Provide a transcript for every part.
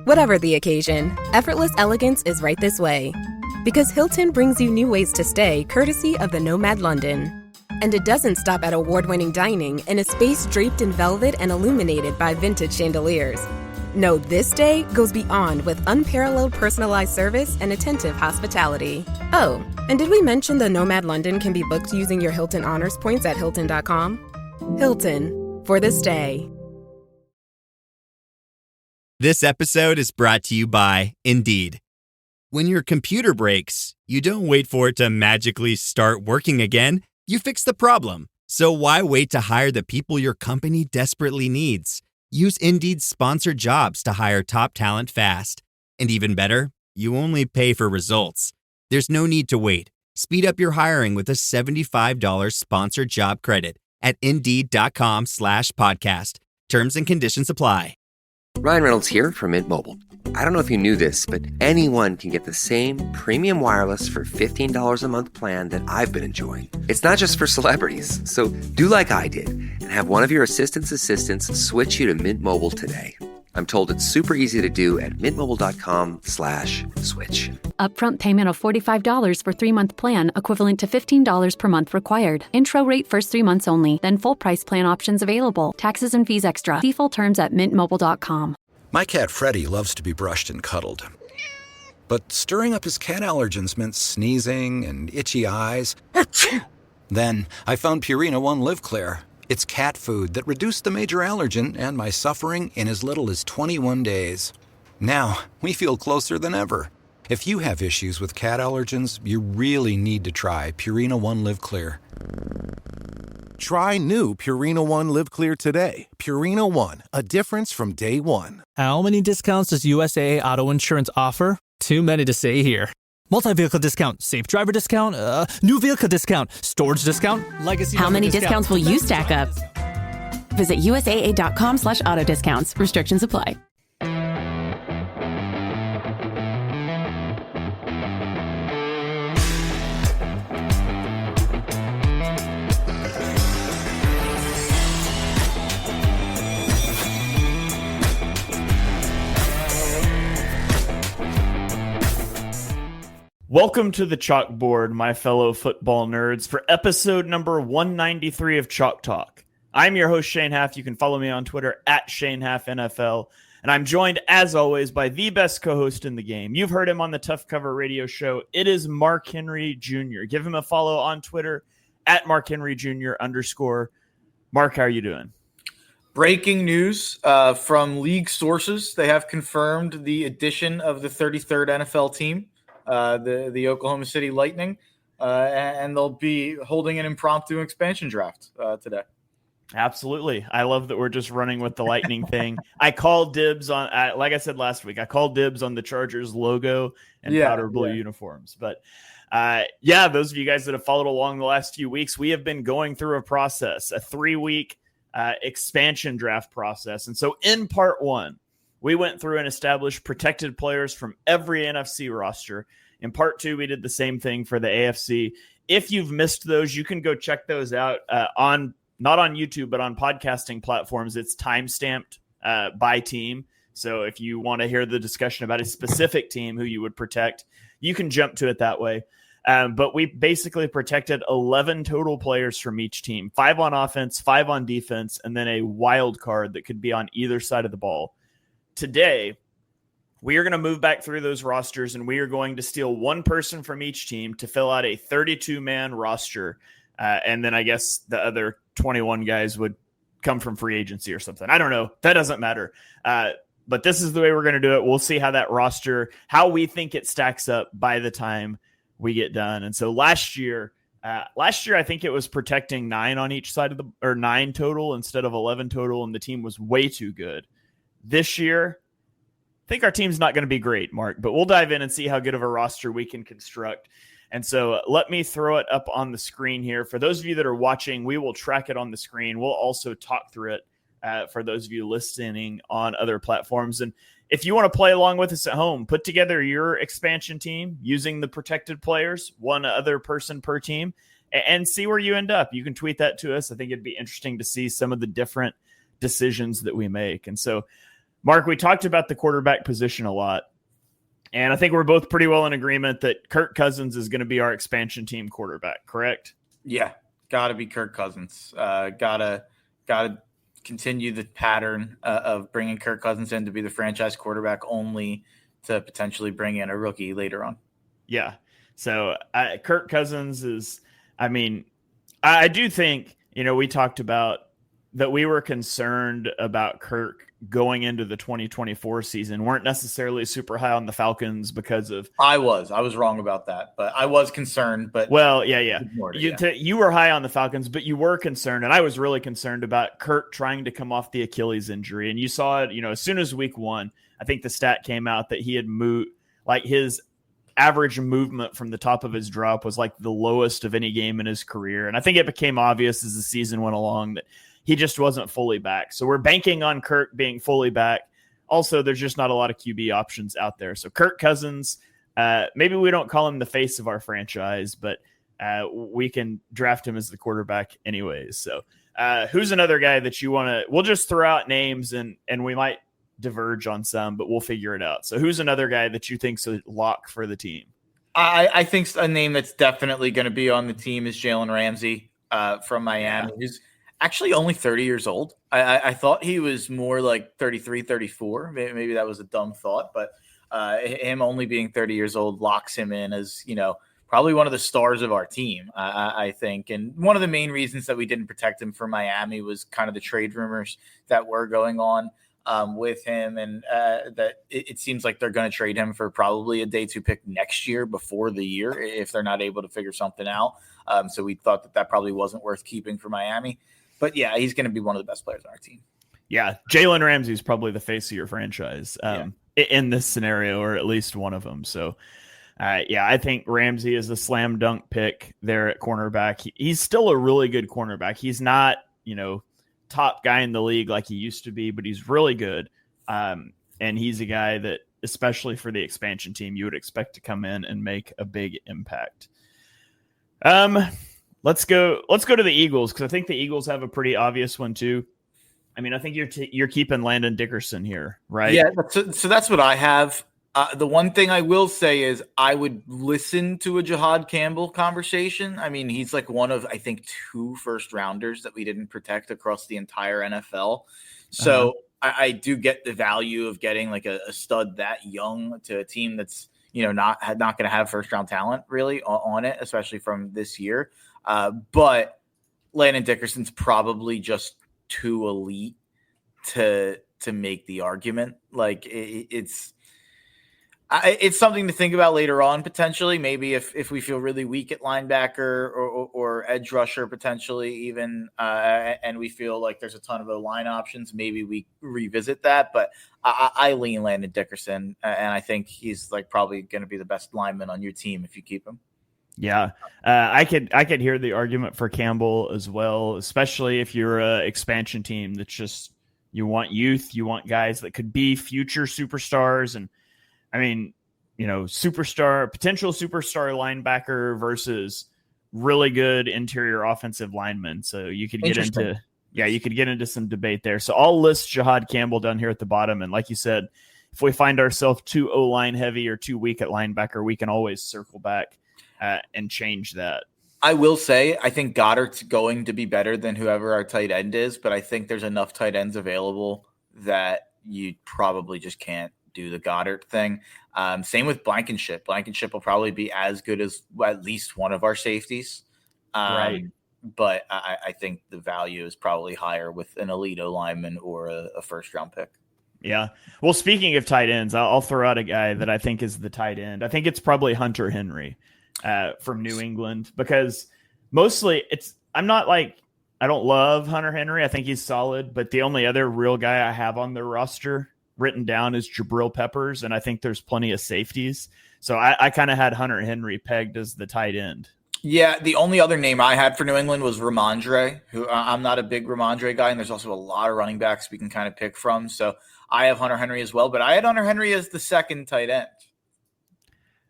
Whatever the occasion, effortless elegance is right this way. Because Hilton brings you new ways to stay courtesy of the Nomad London. And it doesn't stop at award-winning dining in a space draped in velvet and illuminated by vintage chandeliers. No, this day goes beyond with unparalleled personalized service and attentive hospitality. Oh, and did we mention the Nomad London can be booked using your Hilton Honors points at Hilton.com? Hilton, for the stay. This episode is brought to you by Indeed. When your computer breaks, you don't wait for it to magically start working again. You fix the problem. So why wait to hire the people your company desperately needs? Use Indeed's sponsored jobs to hire top talent fast. And even better, you only pay for results. There's no need to wait. Speed up your hiring with a $75 sponsored job credit at Indeed.com/podcast. Terms and conditions apply. Ryan Reynolds here from Mint Mobile. I don't know if you knew this, but anyone can get the same premium wireless for $15 a month plan that I've been enjoying. It's not just for celebrities. So do like I did and have one of your assistants switch you to Mint Mobile today. I'm told it's super easy to do at mintmobile.com/switch. Upfront payment of $45 for 3-month plan, equivalent to $15 per month required. Intro rate first 3 months only, then full price plan options available. Taxes and fees extra. See full terms at mintmobile.com. My cat Freddie loves to be brushed and cuddled. But stirring up his cat allergens meant sneezing and itchy eyes. Then I found Purina One Live Clear. It's cat food that reduced the major allergen and my suffering in as little as 21 days. Now, we feel closer than ever. If you have issues with cat allergens, you really need to try Purina One Live Clear. Try new Purina One Live Clear today. Purina One, a difference from day one. How many discounts does USAA Auto Insurance offer? Too many to say here. Multi-vehicle discount, safe driver discount, new vehicle discount, storage discount, legacy. How many discounts will you stack up? Visit USAA.com/auto discounts. Restrictions apply. Welcome to the chalkboard, my fellow football nerds, for episode number 193 of Chalk Talk. I'm your host, Shane Haff. You can follow me on Twitter at ShaneHaffNFL. And I'm joined, as always, by the best co-host in the game. You've heard him on the Tough Cover radio show. It is Mark Henry Jr. Give him a follow on Twitter at Mark Henry Jr. _. Mark, how are you doing? Breaking news from league sources. They have confirmed the addition of the 33rd NFL team. The Oklahoma City Lightning, and they'll be holding an impromptu expansion draft today. Absolutely. I love that we're just running with the Lightning thing. I called dibs on, like I said last week, I called dibs on the Chargers logo and powder blue uniforms. But those of you guys that have followed along the last few weeks, we have been going through a process, a 3-week expansion draft process. And so in part 1, we went through and established protected players from every NFC roster. In part 2, we did the same thing for the AFC. If you've missed those, you can go check those out on not on YouTube, but on podcasting platforms. It's time-stamped by team. So if you want to hear the discussion about a specific team who you would protect, you can jump to it that way. But we basically protected 11 total players from each team, 5 on offense, 5 on defense, and then a wild card that could be on either side of the ball. Today, we are going to move back through those rosters, and we are going to steal one person from each team to fill out a 32-man roster. And then I guess the other 21 guys would come from free agency or something. I don't know. That doesn't matter. But this is the way we're going to do it. We'll see how that roster, how we think it stacks up by the time we get done. And so last year, I think it was protecting 9 on each side of or 9 total instead of 11 total, and the team was way too good. This year, I think our team's not going to be great, Mark, but we'll dive in and see how good of a roster we can construct. And so let me throw it up on the screen here. For those of you that are watching, we will track it on the screen. We'll also talk through it for those of you listening on other platforms. And if you want to play along with us at home, put together your expansion team using the protected players, one other person per team, and see where you end up. You can tweet that to us. I think it'd be interesting to see some of the different decisions that we make. And so Mark, we talked about the quarterback position a lot, and I think we're both pretty well in agreement that Kirk Cousins is going to be our expansion team quarterback, correct? Yeah, got to be Kirk Cousins. Gotta continue the pattern of bringing Kirk Cousins in to be the franchise quarterback, only to potentially bring in a rookie later on. Yeah. So Kirk Cousins is, I do think, we talked about that we were concerned about Kirk going into the 2024 season, weren't necessarily super high on the Falcons because of. I was wrong about that, but I was concerned. But yeah. You were high on the Falcons, but you were concerned, and I was really concerned about Kirk trying to come off the Achilles injury. And you saw it, as soon as week 1, I think the stat came out that he had moved, like his average movement from the top of his drop was like the lowest of any game in his career. And I think it became obvious as the season went along that he just wasn't fully back. So we're banking on Kirk being fully back. Also, there's just not a lot of QB options out there. So Kirk Cousins, maybe we don't call him the face of our franchise, but we can draft him as the quarterback anyways. So who's another guy that you want to, we'll just throw out names and we might diverge on some, but we'll figure it out. So who's another guy that you think's a lock for the team? I think a name that's definitely going to be on the team is Jalen Ramsey from Miami. Yeah. He's actually only 30 years old. I thought he was more like 33, 34. Maybe that was a dumb thought, but him only being 30 years old locks him in as, probably one of the stars of our team, I think. And one of the main reasons that we didn't protect him for Miami was kind of the trade rumors that were going on with him. And that it seems like they're going to trade him for probably a day 2 pick next year before the year if they're not able to figure something out. So we thought that probably wasn't worth keeping for Miami. But yeah, he's going to be one of the best players on our team. Yeah, Jalen Ramsey is probably the face of your franchise in this scenario, or at least one of them. So, I think Ramsey is a slam dunk pick there at cornerback. He's still a really good cornerback. He's not, top guy in the league like he used to be, but he's really good. And he's a guy that, especially for the expansion team, you would expect to come in and make a big impact. Let's go to the Eagles, because I think the Eagles have a pretty obvious one too. I think you're keeping Landon Dickerson here, right? Yeah, so that's what I have. The one thing I will say is I would listen to a Jihad Campbell conversation. He's like one of, I think, 2 first-rounders that we didn't protect across the entire NFL. So I do get the value of getting like a stud that young to a team that's, not going to have first-round talent really on it, especially from this year. But Landon Dickerson's probably just too elite to make the argument. Like it's something to think about later on, potentially. Maybe if we feel really weak at linebacker or edge rusher, potentially even, and we feel like there's a ton of O-line options, maybe we revisit that. But I lean Landon Dickerson, and I think he's like probably going to be the best lineman on your team if you keep him. Yeah, I could hear the argument for Campbell as well, especially if you're an expansion team that's just, you want youth, you want guys that could be future superstars. And potential superstar linebacker versus really good interior offensive lineman. So you could get into some debate there. So I'll list Jihad Campbell down here at the bottom. And like you said, if we find ourselves too O-line heavy or too weak at linebacker, we can always circle back and change that. I will say, I think Goddard's going to be better than whoever our tight end is, but I think there's enough tight ends available that you probably just can't do the Goddard thing. Same with Blankenship. Blankenship will probably be as good as at least one of our safeties. Right. But I think the value is probably higher with an elite lineman or a first-round pick. Yeah. Well, speaking of tight ends, I'll throw out a guy that I think is the tight end. I think it's probably Hunter Henry from New England, because mostly I don't love Hunter Henry. I think he's solid, but the only other real guy I have on the roster written down is Jabril Peppers, and I think there's plenty of safeties. So I kind of had Hunter Henry pegged as the tight end. Yeah, the only other name I had for New England was Ramondre, who I'm not a big Ramondre guy, and there's also a lot of running backs we can kind of pick from. So I have Hunter Henry as well, but I had Hunter Henry as the second tight end.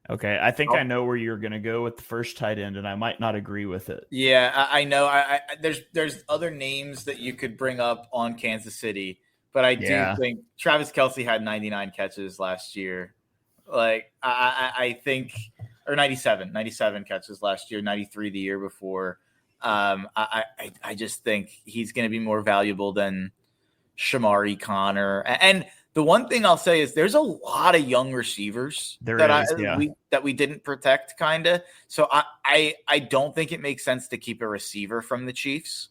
Okay, I think I know where you're going to go with the first tight end, and I might not agree with it. Yeah, I know. There's other names that you could bring up on Kansas City, but I do think Travis Kelce had 99 catches last year. Like I think, or 97 catches last year, 93 the year before. I just think he's going to be more valuable than Shamari Connor. And the one thing I'll say is there's a lot of young receivers that we didn't protect, kind of. So I don't think it makes sense to keep a receiver from the Chiefs.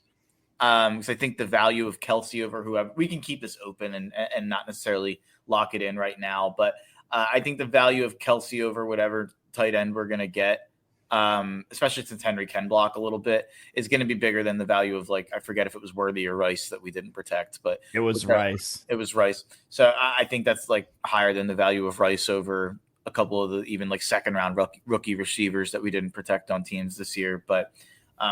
Because I think the value of Kelce over whoever, we can keep this open and not necessarily lock it in right now. But I think the value of Kelce over whatever tight end we're going to get, especially since Henry can block a little bit, is going to be bigger than the value of, like, I forget if it was Worthy or Rice that we didn't protect, but it was Rice. It was Rice. So I think that's like higher than the value of Rice over a couple of the even like second round rookie receivers that we didn't protect on teams this year. But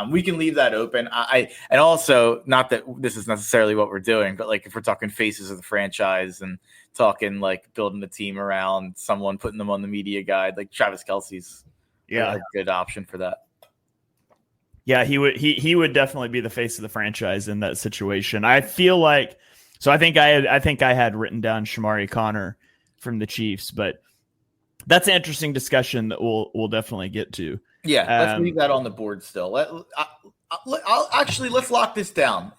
we can leave that open. And also, not that this is necessarily what we're doing, but like if we're talking faces of the franchise and talking like building a team around someone, putting them on the media guide, like Travis Kelce's a good option for that. Yeah, he would definitely be the face of the franchise in that situation. I feel like, so I think I had written down Shamari Connor from the Chiefs, but that's an interesting discussion that we'll definitely get to. Yeah, let's leave that on the board still. Let's lock this down.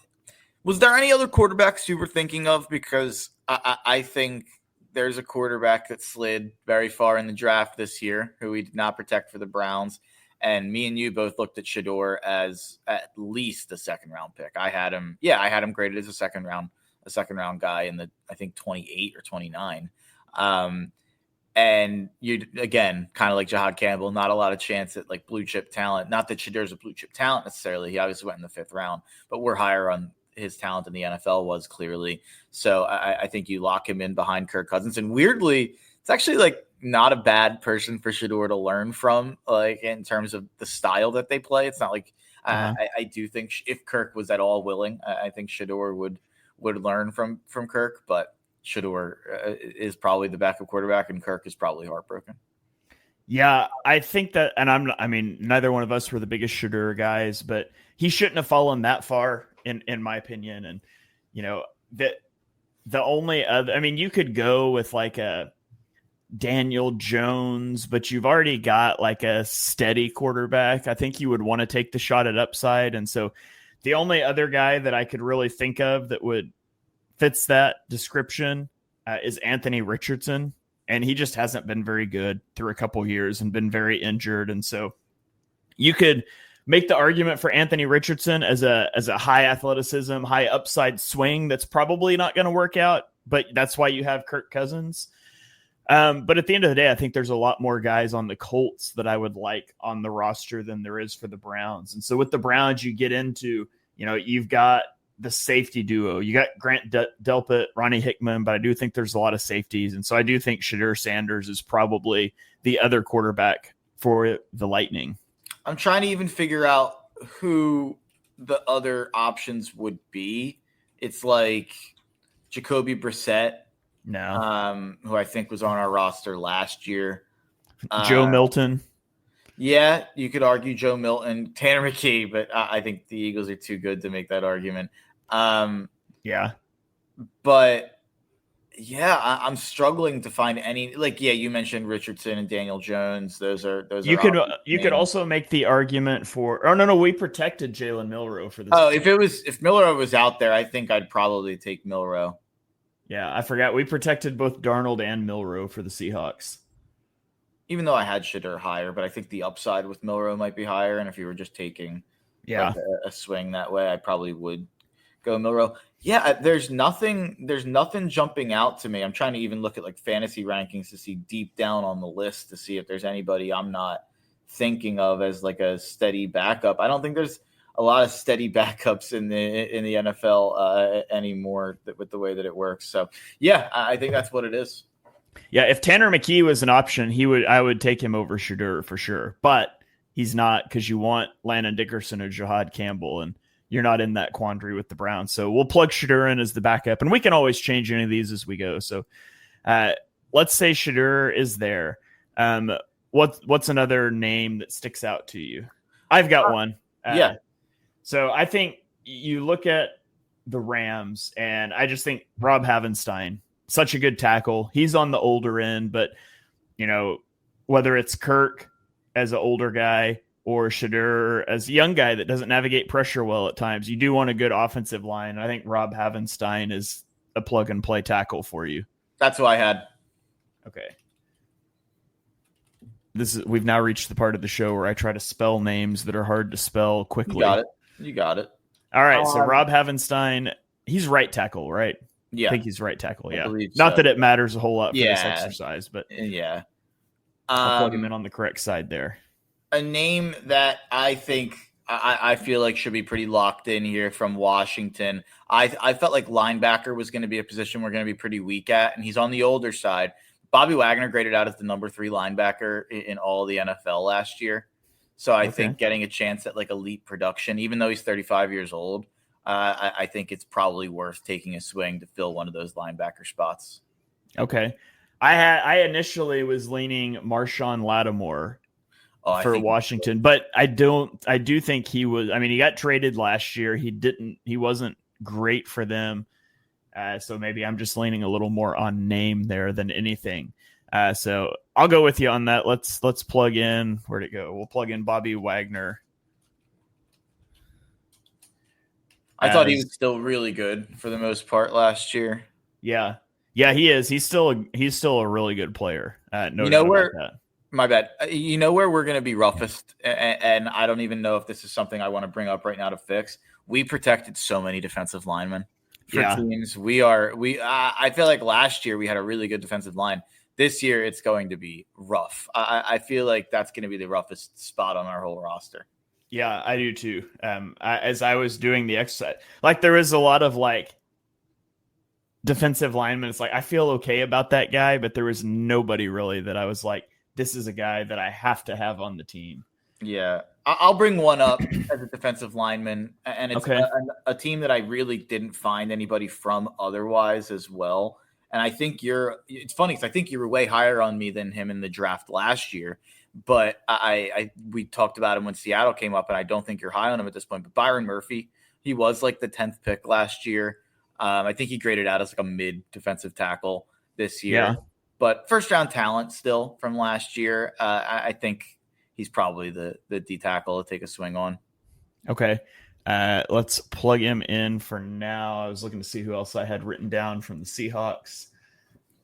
Was there any other quarterbacks you were thinking of? Because I think there's a quarterback that slid very far in the draft this year who we did not protect for the Browns. And me and you both looked at Shedeur as at least a second round pick. I had him graded as a second round guy in the, I think, 28 or 29. And you, again, kind of like Jahad Campbell, not a lot of chance at like blue chip talent. Not that Shadeur's a blue chip talent necessarily. He obviously went in the 5th round, but we're higher on his talent than the NFL was, clearly. So I think you lock him in behind Kirk Cousins. And weirdly, it's actually like not a bad person for Shedeur to learn from, like in terms of the style that they play. It's not like I do think if Kirk was at all willing, I think Shedeur would learn from Kirk, but Shedeur is probably the backup quarterback, and Kirk is probably heartbroken. Yeah, I think that, and neither one of us were the biggest Shedeur guys, but he shouldn't have fallen that far, in my opinion. And the only other, you could go with like a Daniel Jones, but you've already got like a steady quarterback. I think you would want to take the shot at upside, and so the only other guy that I could really think of that fits that description is Anthony Richardson. And he just hasn't been very good through a couple years and been very injured. And so you could make the argument for Anthony Richardson as a high athleticism, high upside swing that's probably not going to work out, but that's why you have Kirk Cousins. But at the end of the day, I think there's a lot more guys on the Colts that I would like on the roster than there is for the Browns. And so with the Browns, you get into, you've got the safety duo. You got Grant Delpit, Ronnie Hickman, but I do think there's a lot of safeties. And so I do think Shedeur Sanders is probably the other quarterback for the Lightning. I'm trying to even figure out who the other options would be. It's like Jacoby Brissett, who I think was on our roster last year. Joe Milton. Yeah, you could argue Joe Milton, Tanner McKee, but I think the Eagles are too good to make that argument. But yeah, I'm struggling to find any. Like, yeah, you mentioned Richardson and Daniel Jones. Those are you could also make the argument for. Oh no, we protected Jalen Milroe for this. Oh, if Milroe was out there, I think I'd probably take Milroe. Yeah, I forgot we protected both Darnold and Milroe for the Seahawks. Even though I had Shedeur higher, but I think the upside with Milroe might be higher. And if you were just taking a swing that way, I probably would go Milroe. Yeah, there's nothing jumping out to me. I'm trying to even look at like fantasy rankings to see deep down on the list to see if there's anybody I'm not thinking of as like a steady backup. I don't think there's a lot of steady backups in the NFL anymore with the way that it works. So yeah, I think that's what it is. Yeah, if Tanner McKee was an option, I would take him over Shedeur for sure. But he's not, because you want Landon Dickerson or Jahad Campbell, and you're not in that quandary with the Browns. So we'll plug Shedeur in as the backup, and we can always change any of these as we go. So let's say Shedeur is there. What's another name that sticks out to you? I've got one. Yeah. So I think you look at the Rams, and I just think Rob Havenstein, such a good tackle. He's on the older end, but whether it's Kirk as an older guy or Shadur as a young guy that doesn't navigate pressure well at times, you do want a good offensive line. I think Rob Havenstein is a plug and play tackle for you. That's who I had. Okay. We've now reached the part of the show where I try to spell names that are hard to spell quickly. You got it. All right. So Rob Havenstein, he's right tackle, right? Yeah. I think he's right tackle. Yeah. so. Not that it matters a whole lot for this exercise, but yeah. I'll plug him in on the correct side there. A name that I think I feel like should be pretty locked in here from Washington. I felt like linebacker was going to be a position we're going to be pretty weak at, and he's on the older side. Bobby Wagner graded out as the number 3 linebacker in all the NFL last year. So I think getting a chance at like elite production, even though he's 35 years old, I think it's probably worth taking a swing to fill one of those linebacker spots. Okay. I initially was leaning Marshawn Lattimore for Washington, but I do think he was, he got traded last year. He wasn't great for them. So maybe I'm just leaning a little more on name there than anything. So I'll go with you on that. Let's plug in. Where'd it go? We'll plug in Bobby Wagner. I thought he was still really good for the most part last year. Yeah, he is. He's still a really good player. No, my bad. You know where we're going to be roughest, and I don't even know if this is something I want to bring up right now to fix. We protected so many defensive linemen for teams. I feel like last year we had a really good defensive line. This year it's going to be rough. I feel like that's going to be the roughest spot on our whole roster. Yeah, I do too. As I was doing the exercise, like there is a lot of like defensive linemen. It's like I feel okay about that guy, but there was nobody really that I was like, this is a guy that I have to have on the team. Yeah, I'll bring one up as a defensive lineman, and it's a team that I really didn't find anybody from otherwise as well. And I think it's funny because I think you were way higher on me than him in the draft last year. But we talked about him when Seattle came up, and I don't think you're high on him at this point. But Byron Murphy, he was like the 10th pick last year. I think he graded out as like a mid defensive tackle this year. Yeah. But first round talent still from last year. I think he's probably the D tackle to take a swing on. Okay. Let's plug him in for now. I was looking to see who else I had written down from the Seahawks.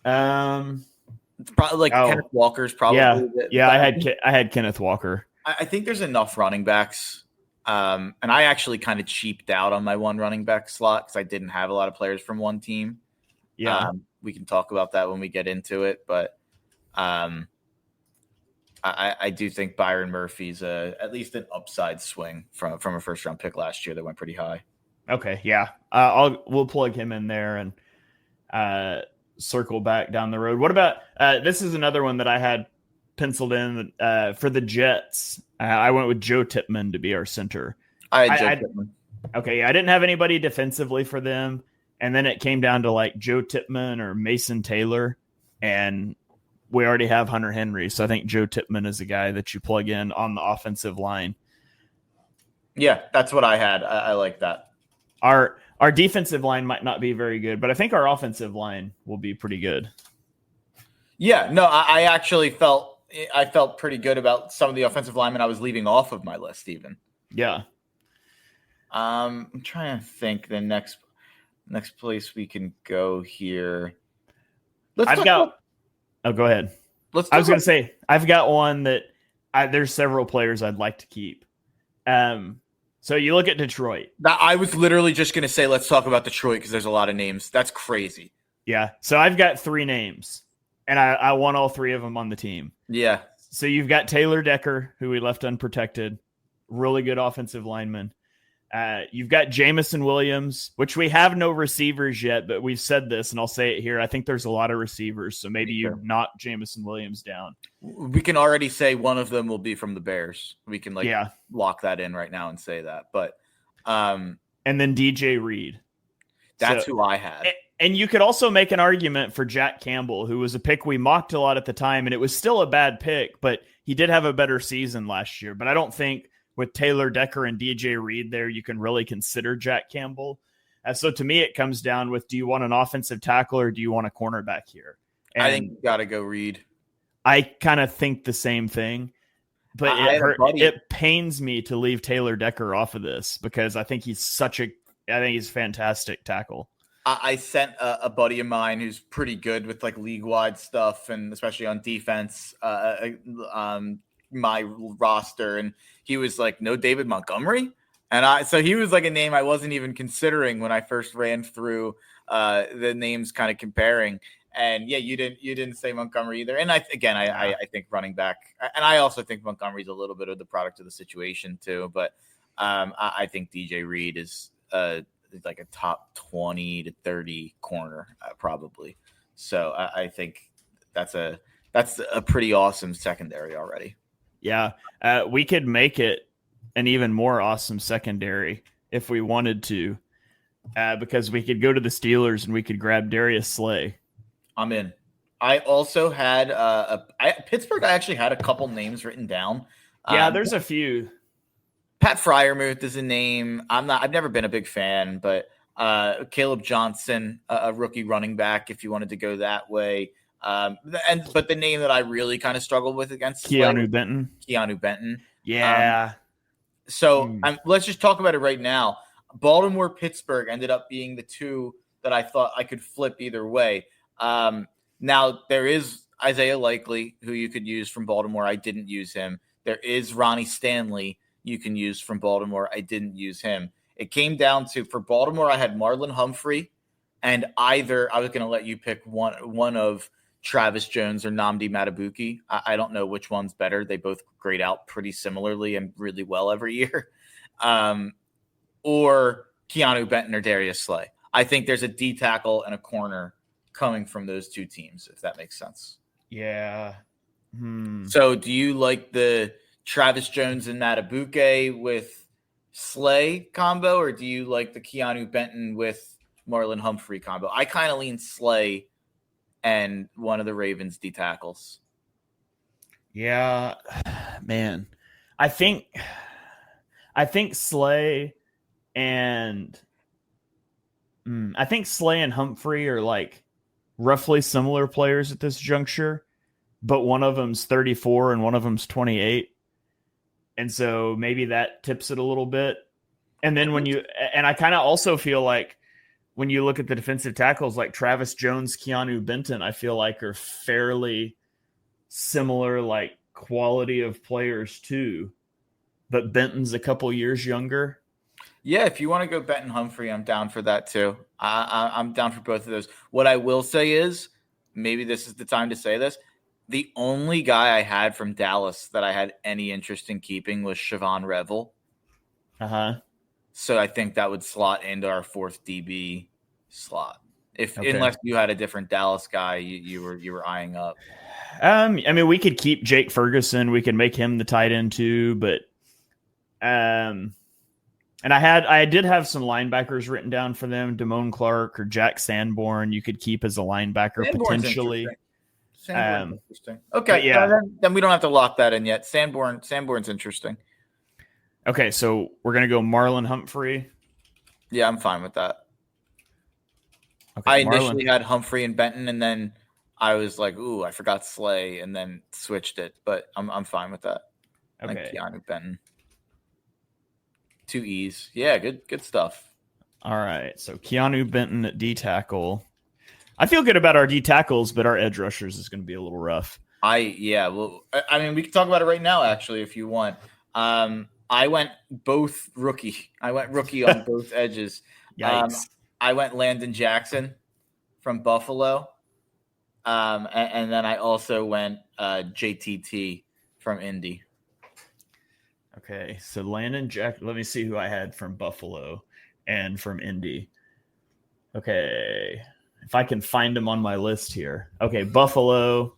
It's probably Kenneth Walker's probably. I had Kenneth Walker. I think there's enough running backs. And I actually kind of cheaped out on my one running back slot because I didn't have a lot of players from one team. Yeah. We can talk about that when we get into it, but I do think Byron Murphy's at least an upside swing from a first round pick last year that went pretty high. Okay, yeah, we'll plug him in there and circle back down the road. What about this is another one that I had penciled in for the Jets. I went with Joe Tippmann to be our center. I had Joe Tippmann. Okay, I didn't have anybody defensively for them, and then it came down to like Joe Tippmann or Mason Taylor, and we already have Hunter Henry, so I think Joe Tippmann is a guy that you plug in on the offensive line. Yeah, that's what I had. I like that. Our defensive line might not be very good, but I think our offensive line will be pretty good. Yeah, no, I actually felt pretty good about some of the offensive linemen I was leaving off of my list even. Yeah. I'm trying to think the next place we can go here. Go ahead. I was going to say, I've got one that there's several players I'd like to keep. So you look at Detroit. I was literally just going to say, let's talk about Detroit because there's a lot of names. That's crazy. Yeah. So I've got 3 names, and I want all 3 of them on the team. Yeah. So you've got Taylor Decker, who we left unprotected, really good offensive lineman. You've got Jamison Williams, which we have no receivers yet, but we've said this, and I'll say it here. I think there's a lot of receivers, so maybe you knock Jamison Williams down. We can already say one of them will be from the Bears. We can lock that in right now and say that. But and then DJ Reed. That's who I had. And you could also make an argument for Jack Campbell, who was a pick we mocked a lot at the time, and it was still a bad pick, but he did have a better season last year. But I don't think with Taylor Decker and DJ Reed there, you can really consider Jack Campbell. So to me, it comes down with, do you want an offensive tackle or do you want a cornerback here? And I think you got to go Reed. I kind of think the same thing, but it pains me to leave Taylor Decker off of this because I think he's a fantastic tackle. I sent a buddy of mine who's pretty good with like league wide stuff and especially on defense, my roster, and he was like, no David Montgomery. And so he was like a name I wasn't even considering when I first ran through the names kind of comparing. And yeah, you didn't say Montgomery either. And I think running back, and I also think Montgomery's a little bit of the product of the situation too. But I think DJ Reed is like a top 20 to 30 corner probably. So I think that's a pretty awesome secondary already. Yeah, we could make it an even more awesome secondary if we wanted to, because we could go to the Steelers and we could grab Darius Slay. I'm in. I also had Pittsburgh. I actually had a couple names written down. Yeah, there's a few. Pat Freiermuth is a name. I've never been a big fan, but Caleb Johnson, a rookie running back, if you wanted to go that way. But the name that I really kind of struggled with against Keanu Benton. Yeah. Let's just talk about it right now. Baltimore, Pittsburgh ended up being the two that I thought I could flip either way. Now there is Isaiah Likely, who you could use from Baltimore. I didn't use him. There is Ronnie Stanley you can use from Baltimore. I didn't use him. It came down to, for Baltimore, I had Marlon Humphrey, and either I was going to let you pick one of Travis Jones or Nnamdi Madubuike. I don't know which one's better. They both grade out pretty similarly and really well every year. Or Keanu Benton or Darius Slay. I think there's a D tackle and a corner coming from those two teams, if that makes sense. Yeah. So do you like the Travis Jones and Madubuike with Slay combo, or do you like the Keanu Benton with Marlon Humphrey combo? I kind of lean Slay and one of the Ravens D tackles. Yeah, man. I think Slay and Humphrey are like roughly similar players at this juncture, but one of them's 34 and one of them's 28. And so maybe that tips it a little bit. And then I kind of also feel like when you look at the defensive tackles like Travis Jones, Keanu Benton, I feel like are fairly similar, like quality of players too. But Benton's a couple years younger. Yeah, if you want to go Benton Humphrey, I'm down for that too. I'm down for both of those. What I will say is, maybe this is the time to say this, the only guy I had from Dallas that I had any interest in keeping was Siobhan Revel. So I think that would slot into our fourth DB slot. Unless you had a different Dallas guy you were eyeing up. I mean, we could keep Jake Ferguson. We could make him the tight end too, but and I did have some linebackers written down for them, Damone Clark or Jack Sanborn. You could keep as a linebacker Sanborn's potentially. Interesting. Okay, yeah. Then we don't have to lock that in yet. Sanborn's interesting. Okay, so we're gonna go Marlon Humphrey. Yeah, I'm fine with that. Okay, I initially had Humphrey and Benton, and then I was like, "Ooh, I forgot Slay," and then switched it. But I'm fine with that. Okay, like Keanu Benton. 2 E's. Yeah, good stuff. All right, so Keanu Benton at D tackle. I feel good about our D tackles, but our edge rushers is going to be a little rough. I mean, we can talk about it right now, actually, if you want. I went both rookie. I went rookie on both edges. Yikes. I went Landon Jackson from Buffalo. And then I also went JTT from Indy. Okay, so Landon Jackson. Let me see who I had from Buffalo and from Indy. Okay, if I can find them on my list here. Okay, Buffalo.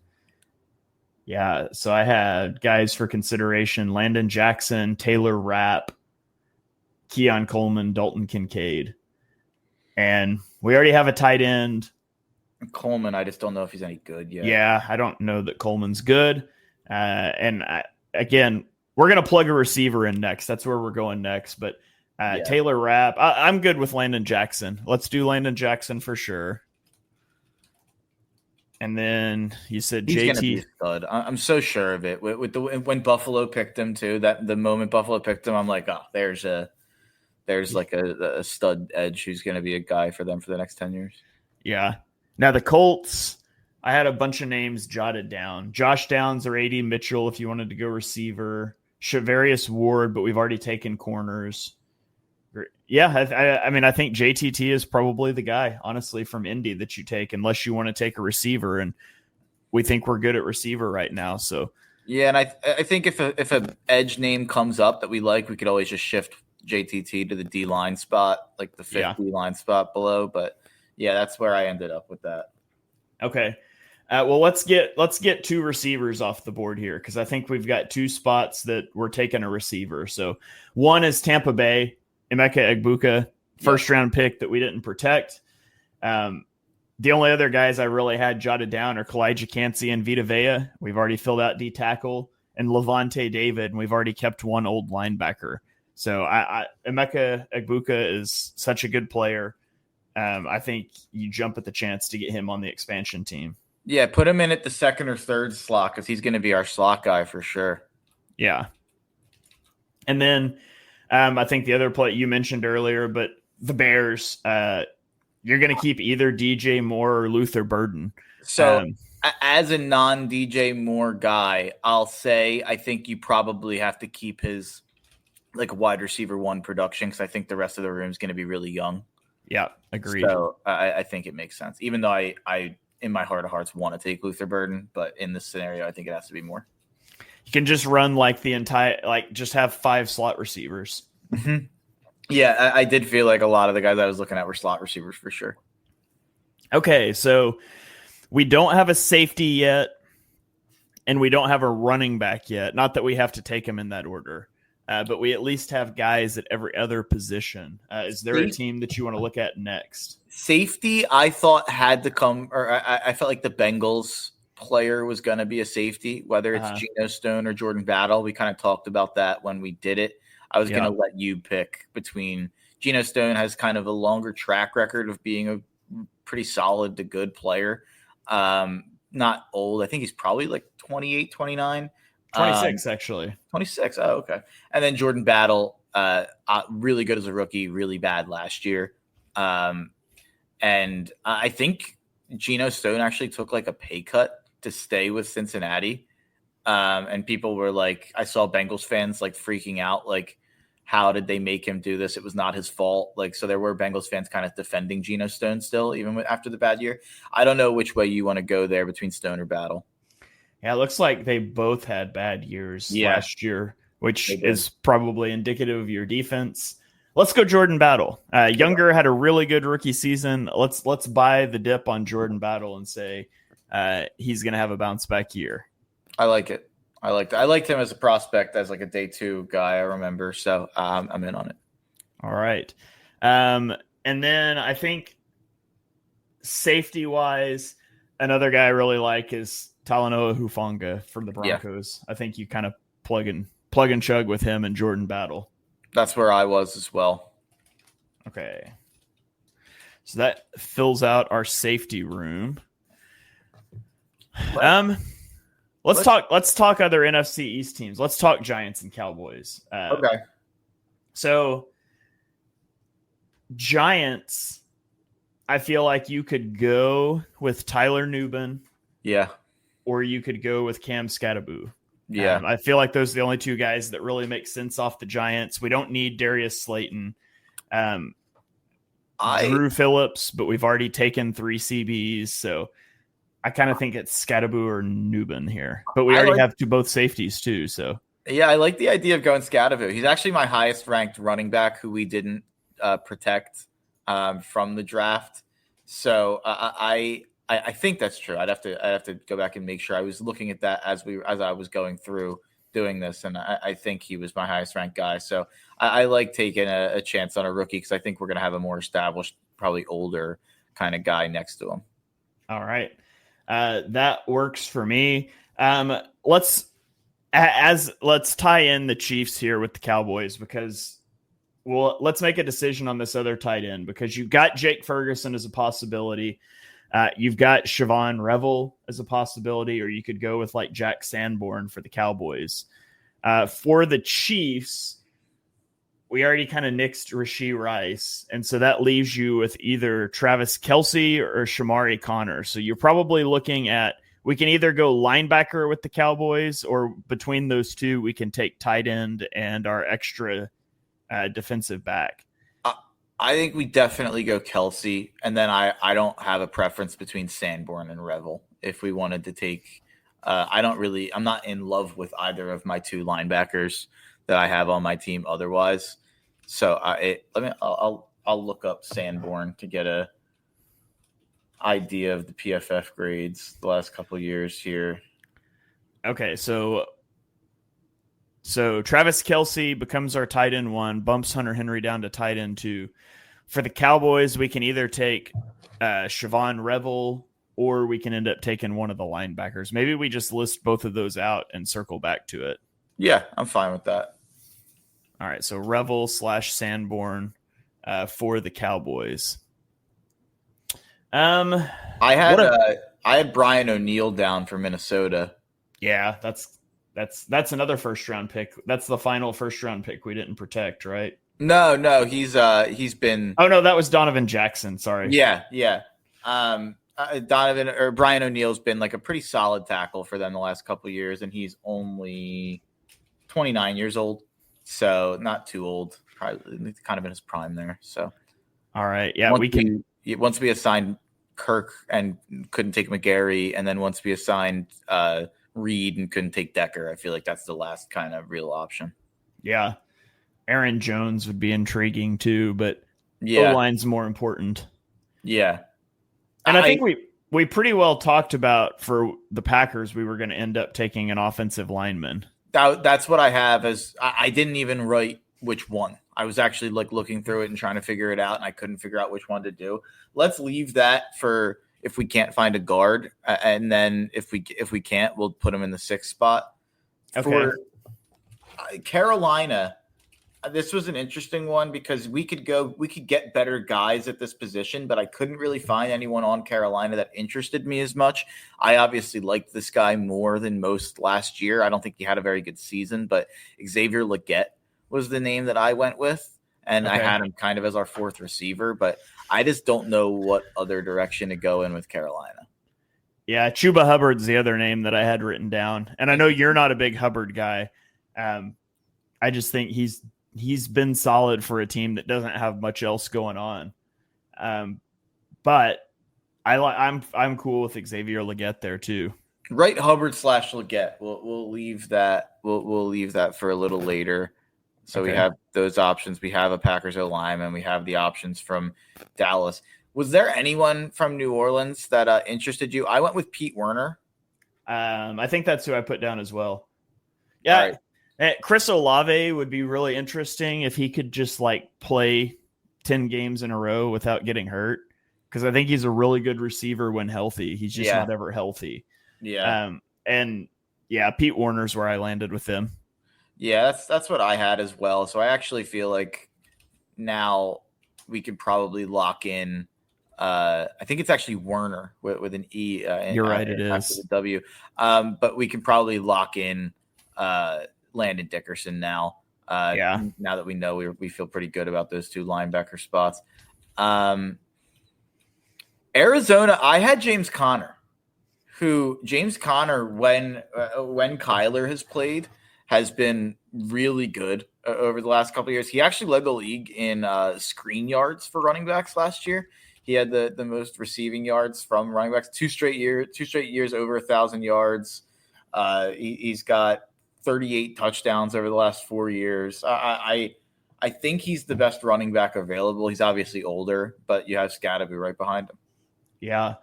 Yeah, so I had guys for consideration: Landon Jackson, Taylor Rapp, Keon Coleman, Dalton Kincaid. And we already have a tight end. Coleman, I just don't know if he's any good yet. Yeah, I don't know that Coleman's good. Again, we're going to plug a receiver in next. That's where we're going next. But Taylor Rapp. I'm good with Landon Jackson. Let's do Landon Jackson for sure. And then you said he's JT. Gonna be a stud. I'm so sure of it. When Buffalo picked him too, that the moment Buffalo picked him, I'm like, oh, there's like a stud edge who's going to be a guy for them for the next 10 years. Yeah. Now the Colts, I had a bunch of names jotted down. Josh Downs or AD Mitchell if you wanted to go receiver. Shavarius Ward, but we've already taken corners. Yeah, I think JTT is probably the guy, honestly, from Indy that you take, unless you want to take a receiver, and we think we're good at receiver right now. So yeah, and I think if a edge name comes up that we like, we could always just shift JTT to the D line spot, like the fifth D line spot below. But yeah, that's where I ended up with that. Okay. Well, let's get two receivers off the board here, because I think we've got two spots that we're taking a receiver. So one is Tampa Bay, Emeka Egbuka, first round pick that we didn't protect. The only other guys I really had jotted down are Kalijah Cansey and Vita Vea. We've already filled out D tackle, and Levante David, and we've already kept one old linebacker. So Emeka Egbuka is such a good player. I think you jump at the chance to get him on the expansion team. Yeah, put him in at the second or third slot because he's going to be our slot guy for sure. Yeah. And then I think the other play you mentioned earlier, but the Bears, you're going to keep either DJ Moore or Luther Burden. So as a non-DJ Moore guy, I'll say I think you probably have to keep his like wide receiver one production because I think the rest of the room is going to be really young. Yeah, agreed. So I think it makes sense, even though I in my heart of hearts want to take Luther Burden, but in this scenario, I think it has to be more. You can just run like the entire, like just have 5 slot receivers. Mm-hmm. Yeah, I did feel like a lot of the guys I was looking at were slot receivers for sure. Okay, so we don't have a safety yet, and we don't have a running back yet. Not that we have to take them in that order, but we at least have guys at every other position. Is there a team that you want to look at next? Safety, I thought had to come, or I felt like the Bengals player was going to be a safety, whether it's Geno Stone or Jordan Battle. We kind of talked about that when we did it. I was going to let you pick between Geno Stone has kind of a longer track record of being a pretty solid to good player. Not old. I think he's probably like 28, 29. 26, actually. 26. Oh, okay. And then Jordan Battle, really good as a rookie, really bad last year. And I think Geno Stone actually took like a pay cut to stay with Cincinnati. And people were like, I saw Bengals fans like freaking out, like, how did they make him do this? It was not his fault. Like, so there were Bengals fans kind of defending Geno Stone still, even after the bad year. I don't know which way you want to go there between Stone or Battle. Yeah, it looks like they both had bad years last year, which is probably indicative of your defense. Let's go Jordan Battle. Younger had a really good rookie season. Let's buy the dip on Jordan Battle and say he's going to have a bounce back year. I like it. I liked him as a prospect, as like a day 2 guy, I remember. So I'm in on it. All right. And then I think safety wise, another guy I really like is Talanoa Hufanga for the Broncos. Yeah. I think you kind of plug and chug with him and Jordan Battle. That's where I was as well. Okay. So that fills out our safety room. Let's talk other NFC East teams. Let's talk Giants and Cowboys. Okay. So Giants, I feel like you could go with Tyler Nubin. Yeah. Or you could go with Cam Skattebo. Yeah. I feel like those are the only two guys that really make sense off the Giants. We don't need Darius Slayton. Drew Phillips, but we've already taken 3 CBs, so I kind of think it's Skattebo or Nubin here. But we already have both safeties too, so. Yeah, I like the idea of going Skattebo. He's actually my highest ranked running back who we didn't protect from the draft. So I think that's true. I'd have to go back and make sure. I was looking at that as I was going through doing this, and I think he was my highest ranked guy. So I like taking a chance on a rookie because I think we're going to have a more established, probably older kind of guy next to him. All right, that works for me. Let's tie in the Chiefs here with the Cowboys because well, let's make a decision on this other tight end because you've got Jake Ferguson as a possibility. You've got Siobhan Revel as a possibility, or you could go with like Jack Sanborn for the Cowboys. For the Chiefs, we already kind of nixed Rashee Rice. And so that leaves you with either Travis Kelce or Shamari Connor. So you're probably looking at, we can either go linebacker with the Cowboys, or between those two, we can take tight end and our extra defensive back. I think we definitely go Kelce, and then I don't have a preference between Sanborn and Revel. If we wanted to take, I'm not in love with either of my two linebackers that I have on my team otherwise. So I'll look up Sanborn to get a idea of the PFF grades the last couple of years here. Okay, so Travis Kelce becomes our tight end 1, bumps Hunter Henry down to tight end 2. For the Cowboys, we can either take Siobhan Revel, or we can end up taking one of the linebackers. Maybe we just list both of those out and circle back to it. Yeah, I'm fine with that. All right, so Revel / Sanborn for the Cowboys. I had Brian O'Neill down for Minnesota. Yeah, that's another first round pick. That's the final first round pick we didn't protect, right? No, he's been. Oh no, that was Donovan Jackson. Sorry. Yeah. Donovan or Brian O'Neill's been like a pretty solid tackle for them the last couple of years, and he's only 29 years old, so not too old. Probably kind of in his prime there. So, all right, yeah, once we assigned Kirk and couldn't take McGarry, and then once we assigned Reed and couldn't take Decker, I feel like that's the last kind of real option. Yeah. Aaron Jones would be intriguing too, but O-line's more important. Yeah. And I think we pretty well talked about for the Packers, we were going to end up taking an offensive lineman. That's what I have as I didn't even write which one. I was actually like looking through it and trying to figure it out, and I couldn't figure out which one to do. Let's leave that for if we can't find a guard, and then if we can't, we'll put him in the 6th spot. Okay. For Carolina, this was an interesting one because we could get better guys at this position, but I couldn't really find anyone on Carolina that interested me as much. I obviously liked this guy more than most last year. I don't think he had a very good season, but Xavier Legette was the name that I went with, and I had him kind of as our 4th receiver, but I just don't know what other direction to go in with Carolina. Yeah, Chuba Hubbard's the other name that I had written down, and I know you're not a big Hubbard guy. I just think he's been solid for a team that doesn't have much else going on. But I'm cool with Xavier Legette there too. Right, Hubbard / Legette. We'll leave that. We'll leave that for a little later. So we have those options. We have a Packers O-lineman. We have the options from Dallas. Was there anyone from New Orleans that interested you? I went with Pete Werner. I think that's who I put down as well. Yeah. Right. Chris Olave would be really interesting if he could just like play 10 games in a row without getting hurt. Because I think he's a really good receiver when healthy. He's just not ever healthy. Yeah. Pete Werner's where I landed with him. Yeah, that's what I had as well. So I actually feel like now we could probably lock in. I think it's actually Werner with an E. You're right, it is the W. But we can probably lock in Landon Dickerson now. Now that we know we feel pretty good about those two linebacker spots. Arizona, I had James Conner, when Kyler has played, has been really good over the last couple of years. He actually led the league in screen yards for running backs last year. He had the most receiving yards from running backs, two straight years over 1,000 yards. He's got 38 touchdowns over the last 4 years. I think he's the best running back available. He's obviously older, but you have Scadaboo right behind him. Yeah.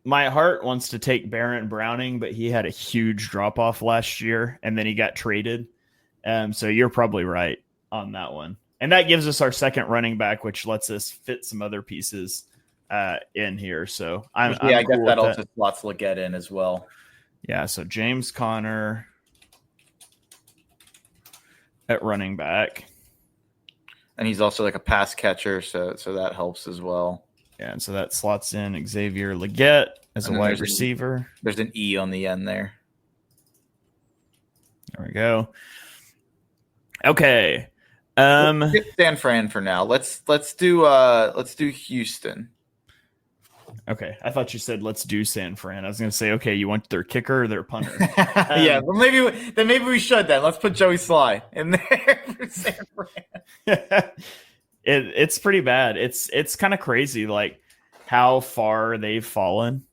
My heart wants to take Barrett Browning, but he had a huge drop off last year and then he got traded. So you're probably right on that one. And that gives us our second running back, which lets us fit some other pieces in here. So I'm I guess cool that also slots Legette in as well. Yeah. So James Conner at running back. And he's also like a pass catcher, so that helps as well. Yeah, and so that slots in Xavier Legette as a wide receiver. There's an E on the end there. There we go. Okay. Let's get San Fran for now. Let's do Houston. Okay, I thought you said let's do San Fran. I was going to say, okay, you want their kicker or their punter? Yeah, well, maybe we should then. Let's put Joey Sly in there for San Fran. It's pretty bad. It's kind of crazy, like how far they've fallen.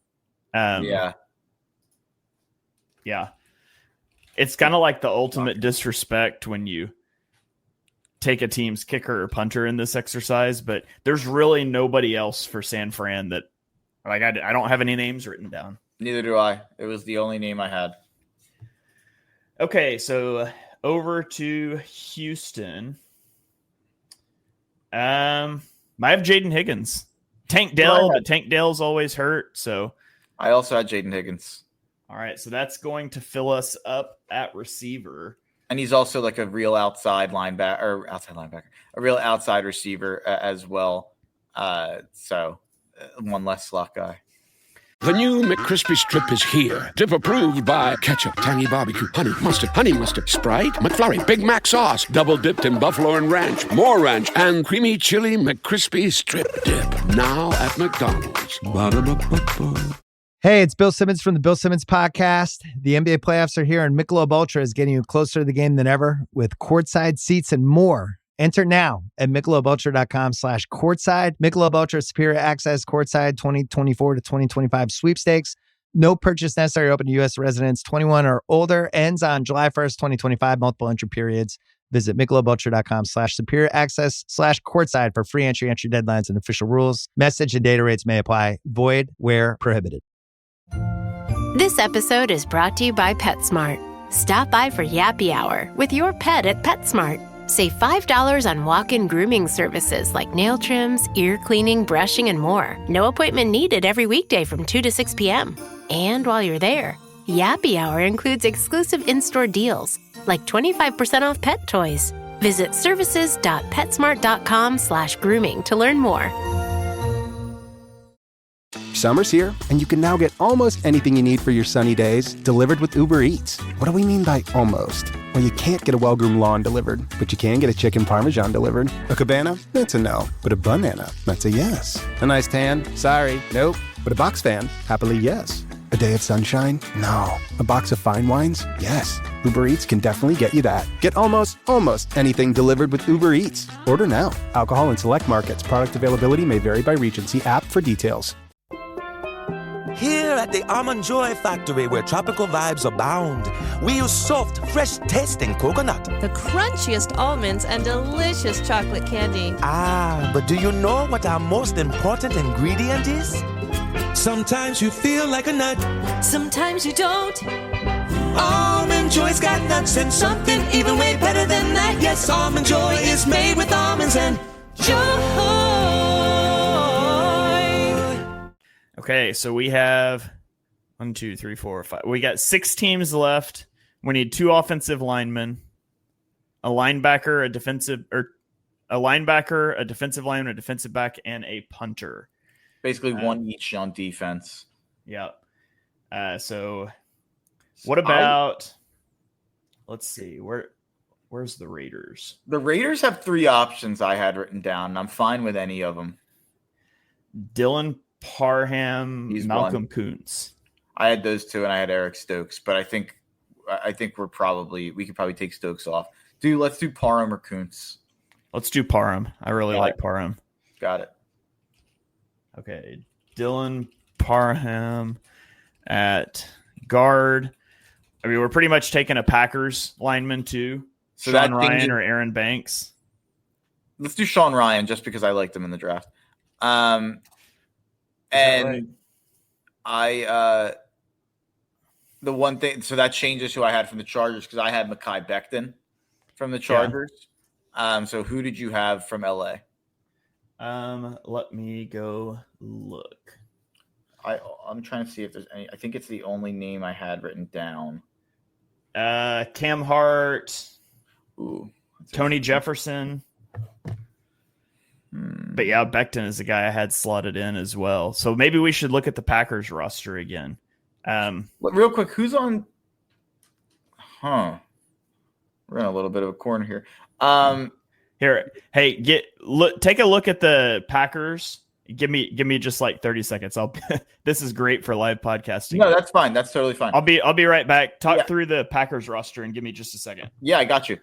Yeah. It's kind of like the ultimate disrespect when you take a team's kicker or punter in this exercise, but there's really nobody else for San Fran that, like, I don't have any names written down. Neither do I. It was the only name I had. Okay, so over to Houston. I have Jaden Higgins. Tank Dell, but Tank Dell's always hurt, so. I also had Jaden Higgins. All right, so that's going to fill us up at receiver. And he's also like a real outside linebacker, a real outside receiver as well. So one less slot guy. The new McCrispy Strip is here. Dip approved by ketchup, tangy barbecue, honey mustard, Sprite, McFlurry, Big Mac sauce, double dipped in buffalo and ranch, more ranch, and creamy chili McCrispy Strip Dip. Now at McDonald's. Ba-da-ba-ba-ba. Hey, it's Bill Simmons from the Bill Simmons Podcast. The NBA playoffs are here, and Michelob Ultra is getting you closer to the game than ever with courtside seats and more. Enter now at MichelobUltra.com/courtside. Michelob Ultra Superior Access Courtside 2024 to 2025 sweepstakes. No purchase necessary. Open to U.S. residents 21 or older. Ends on July 1st, 2025. Multiple entry periods. Visit MichelobUltra.com/superior access/courtside for free entry deadlines, and official rules. Message and data rates may apply. Void where prohibited. This episode is brought to you by PetSmart. Stop by for Yappy Hour with your pet at PetSmart. Save $5 on walk-in grooming services like nail trims, ear cleaning, brushing, and more. No appointment needed every weekday from 2 to 6 p.m. And while you're there, Yappy Hour includes exclusive in-store deals like 25% off pet toys. Visit services.petsmart.com/grooming to learn more. Summer's here, and you can now get almost anything you need for your sunny days delivered with Uber Eats. What do we mean by almost? Well, you can't get a well-groomed lawn delivered, but you can get a chicken parmesan delivered. A cabana? That's a no. But a banana? That's a yes. A nice tan? Sorry, nope. But a box fan? Happily, yes. A day of sunshine? No. A box of fine wines? Yes. Uber Eats can definitely get you that. Get almost anything delivered with Uber Eats. Order now. Alcohol in select markets. Product availability may vary by region. See app for details. Here at the Almond Joy Factory, where tropical vibes abound, we use soft, fresh-tasting coconut. The crunchiest almonds and delicious chocolate candy. Ah, but do you know what our most important ingredient is? Sometimes you feel like a nut. Sometimes you don't. Almond Joy's got nuts and something even way better than that. Yes, Almond Joy is made with almonds and joy. Okay, so we have 1, 2, 3, 4, 5. We got 6 teams left. We need 2 offensive linemen, a linebacker, a defensive lineman, a defensive back, and a punter. Basically, one each on defense. Yeah. So, what about? Let's see. Where's the Raiders? The Raiders have 3 options I had written down, and I'm fine with any of them. Dylan Parham, Malcolm Kuntz. I had those 2, and I had Eric Stokes, but I think we could probably take Stokes off. Let's do Parham or Kuntz. Let's do Parham. I really like Parham. Got it. Okay, Dylan Parham at guard. I mean, we're pretty much taking a Packers lineman too. So Sean Ryan or Aaron Banks. Let's do Sean Ryan just because I liked him in the draft. And right? The one thing, so that changes who I had from the Chargers because I had Mekhi Becton from the Chargers. Yeah. So who did you have from LA? Let me go look. I'm trying to see if there's any. I think it's the only name I had written down. Cam Hart. Ooh. Tony Jefferson. But yeah, Becton is the guy I had slotted in as well. So maybe we should look at the Packers roster again. Real quick, who's on? We're in a little bit of a corner here. Here, hey, take a look at the Packers. Give me just like 30 seconds. This is great for live podcasting. No, that's fine. That's totally fine. I'll be right back. Talk through the Packers roster and give me just a second. Yeah, I got you.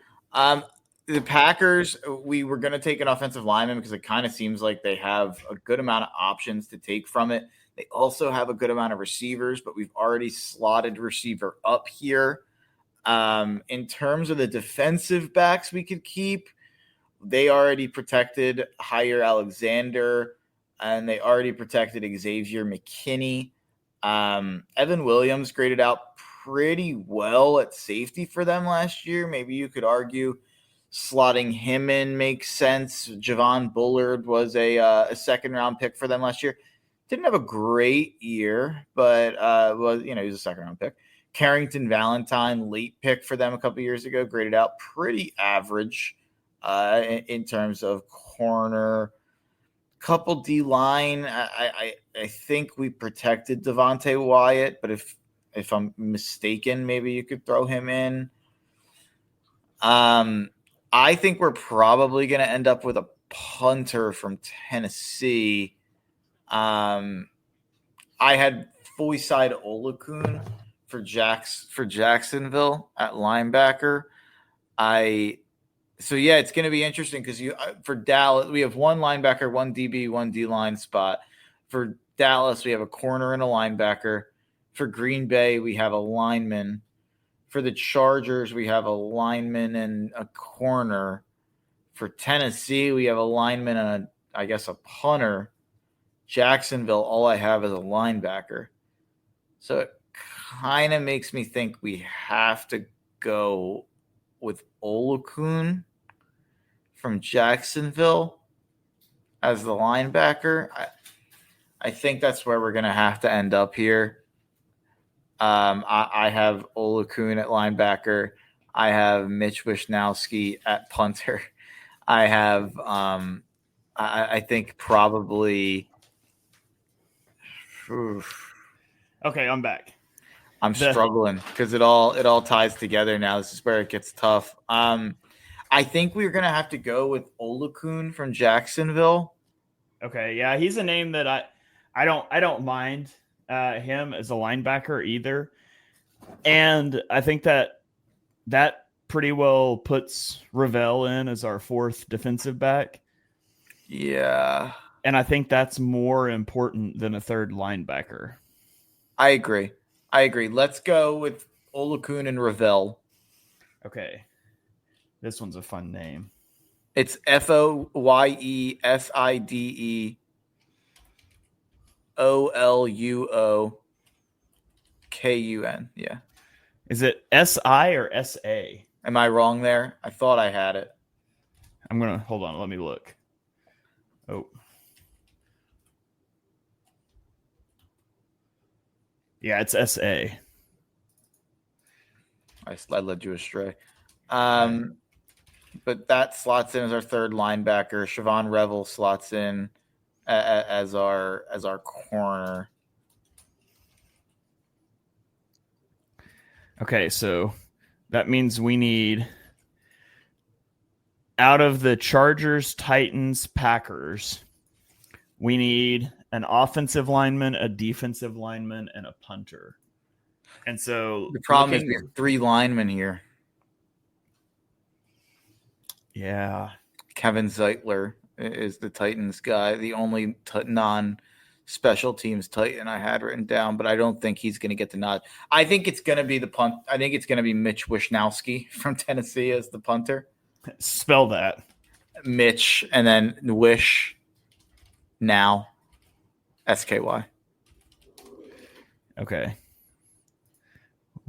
The Packers, we were going to take an offensive lineman because it kind of seems like they have a good amount of options to take from it. They also have a good amount of receivers, but we've already slotted receiver up here. In terms of the defensive backs we could keep, they already protected Jair Alexander, and they already protected Xavier McKinney. Evan Williams graded out pretty well at safety for them last year. Maybe you could argue slotting him in makes sense. Javon Bullard was a second-round pick for them last year. Didn't have a great year, but he was a second-round pick. Carrington Valentine, late pick for them a couple years ago, graded out pretty average in terms of corner. Couple D-line. I think we protected Devontae Wyatt, but if I'm mistaken, maybe you could throw him in. I think we're probably going to end up with a punter from Tennessee. I had Foyside Olakun for Jacksonville at linebacker. So yeah, it's going to be interesting because for Dallas we have one linebacker, one DB, one D-line spot. For Dallas, we have a corner and a linebacker. For Green Bay, we have a lineman. For the Chargers, we have a lineman and a corner. For Tennessee, we have a lineman and a punter. Jacksonville, all I have is a linebacker. So it kind of makes me think we have to go with Olakun from Jacksonville as the linebacker. I think that's where we're going to have to end up here. I have Olakun at linebacker. I have Mitch Wishnowsky at punter. I have, I think probably. Okay, I'm back. I'm struggling because it all ties together now. This is where it gets tough. I think we're gonna have to go with Olakun from Jacksonville. Okay, yeah, he's a name that I don't mind him as a linebacker either, and I think that pretty well puts Ravel in as our fourth defensive back. Yeah, and I think that's more important than a third linebacker. I agree. Let's go with Olakun and Ravel. Okay. This one's a fun name. It's Foyeside Oluokun. Yeah. Is it SI or SA? Am I wrong there? I thought I had it. I'm going to hold on. Let me look. Oh. Yeah, it's SA. I led you astray. But that slots in as our third linebacker. Siobhan Revel slots in as our corner. Okay, so that means we need, out of the Chargers, Titans, Packers, we need an offensive lineman, a defensive lineman, and a punter. And so the problem is we have three linemen here. Yeah. Kevin Zeitler is the Titans guy, the only non-special teams Titan I had written down, but I don't think he's going to get the nod. I think it's going to be the punt. I think it's going to be Mitch Wishnowsky from Tennessee as the punter. Spell that. Mitch and then Wish now SKY. Okay.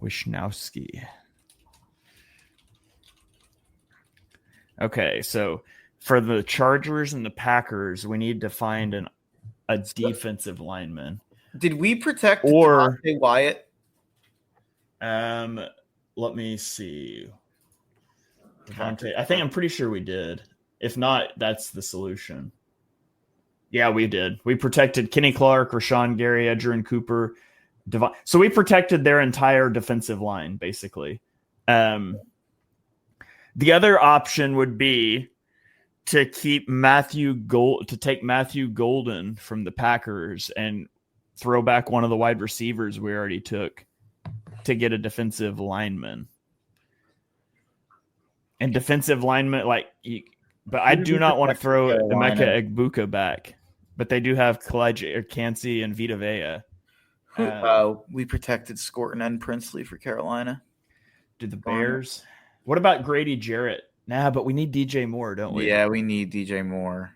Wishnowsky. Okay, so for the Chargers and the Packers, we need to find a defensive lineman. Did we protect Devontae Wyatt? Let me see. Devontae, I'm pretty sure we did. If not, that's the solution. Yeah, we did. We protected Kenny Clark, Rashawn Gary, Edgerrin Cooper, so we protected their entire defensive line, basically. The other option would be to keep take Matthew Golden from the Packers and throw back one of the wide receivers we already took to get a defensive lineman. And defensive lineman, but I do not want to throw Emeka Egbuka back. But they do have Cansey and Vita Vea. We protected Scorton and Princely for Carolina. Did the Bears? What about Grady Jarrett? Nah, but we need DJ Moore, don't we? Yeah, we need DJ Moore.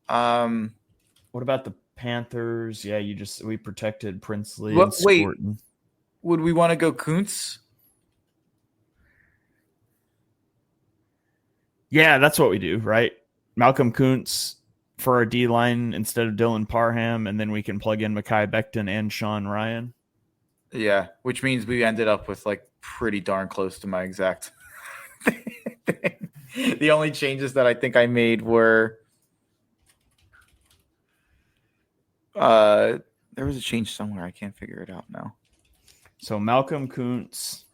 What about the Panthers? Yeah, we protected Princely and Scorton. Wait, would we want to go Kuntz? Yeah, that's what we do, right? Malcolm Kuntz for our D-line instead of Dylan Parham, and then we can plug in Mekhi Becton and Sean Ryan. Yeah, which means we ended up with pretty darn close to my exact thing. The only changes that I think I made were there was a change somewhere. I can't figure it out now. So Malcolm Kuntz.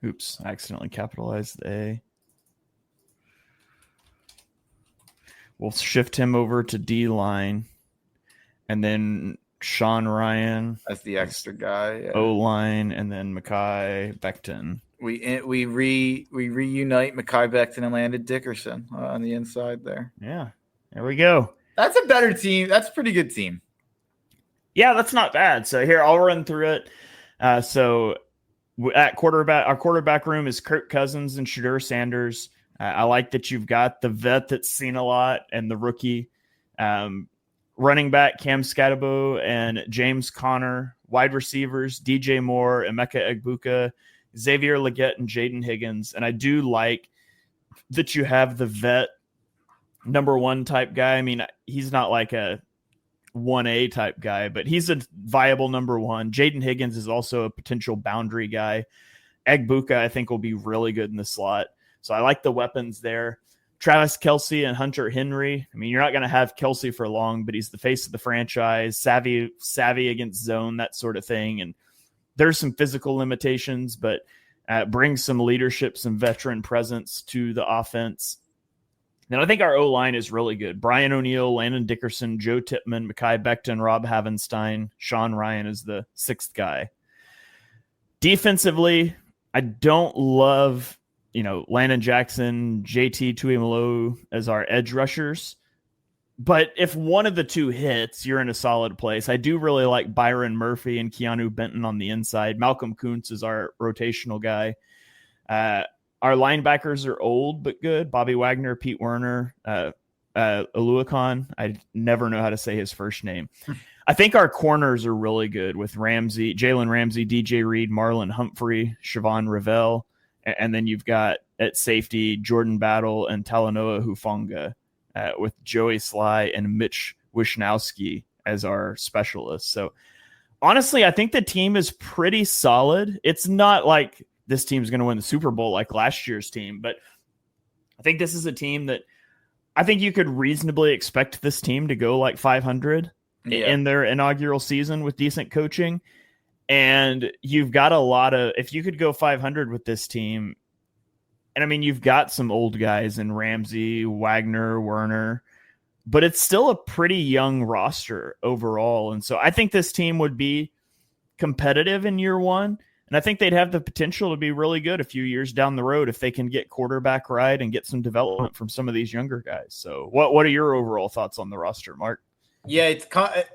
Oops, I accidentally capitalized the A. We'll shift him over to D-line, and then Sean Ryan as the extra guy. Yeah. O-line, and then Mekhi Becton. We reunite Mekhi Becton and Landon Dickerson on the inside there. Yeah, there we go. That's a better team. That's a pretty good team. Yeah, that's not bad. So here, I'll run through it. So at quarterback, our quarterback room is Kirk Cousins and Shadur Sanders. I like that you've got the vet that's seen a lot and the rookie. Running back Cam Scatabo and James Conner. Wide receivers DJ Moore, Emeka Egbuka, Xavier Leggett, and Jaden Higgins. And I do like that you have the vet number one type guy. I mean, he's not like a 1A type guy, but he's a viable number one. Jaden Higgins is also a potential boundary guy. Egbuka, I think, will be really good in the slot. So I like the weapons there. Travis Kelce and Hunter Henry. I mean, you're not going to have Kelce for long, but he's the face of the franchise, savvy against zone, that sort of thing. And there's some physical limitations, but brings some leadership, some veteran presence to the offense. And I think our O-line is really good. Brian O'Neill, Landon Dickerson, Joe Tippmann, Mekhi Becton, Rob Havenstein, Sean Ryan is the sixth guy. Defensively, I don't love Landon Jackson, JT Tuimoloau as our edge rushers. But if one of the two hits, you're in a solid place. I do really like Byron Murphy and Keanu Benton on the inside. Malcolm Kuntz is our rotational guy. Our linebackers are old but good. Bobby Wagner, Pete Werner, Oluokun. I never know how to say his first name. I think our corners are really good with Jalen Ramsey, DJ Reed, Marlon Humphrey, Siobhan Revelle. And then you've got at safety Jordan Battle and Talanoa Hufanga with Joey Sly and Mitch Wishnowsky as our specialists. So honestly, I think the team is pretty solid. It's not like this team's going to win the Super Bowl like last year's team, but I think this is a team that I think you could reasonably expect this team to go like 500 in their inaugural season with decent coaching. And you've got if you could go 500 with this team, and I mean, you've got some old guys in Ramsey, Wagner, Werner, but it's still a pretty young roster overall. And so I think this team would be competitive in year one. And I think they'd have the potential to be really good a few years down the road if they can get quarterback right and get some development from some of these younger guys. So what are your overall thoughts on the roster, Mark? Yeah,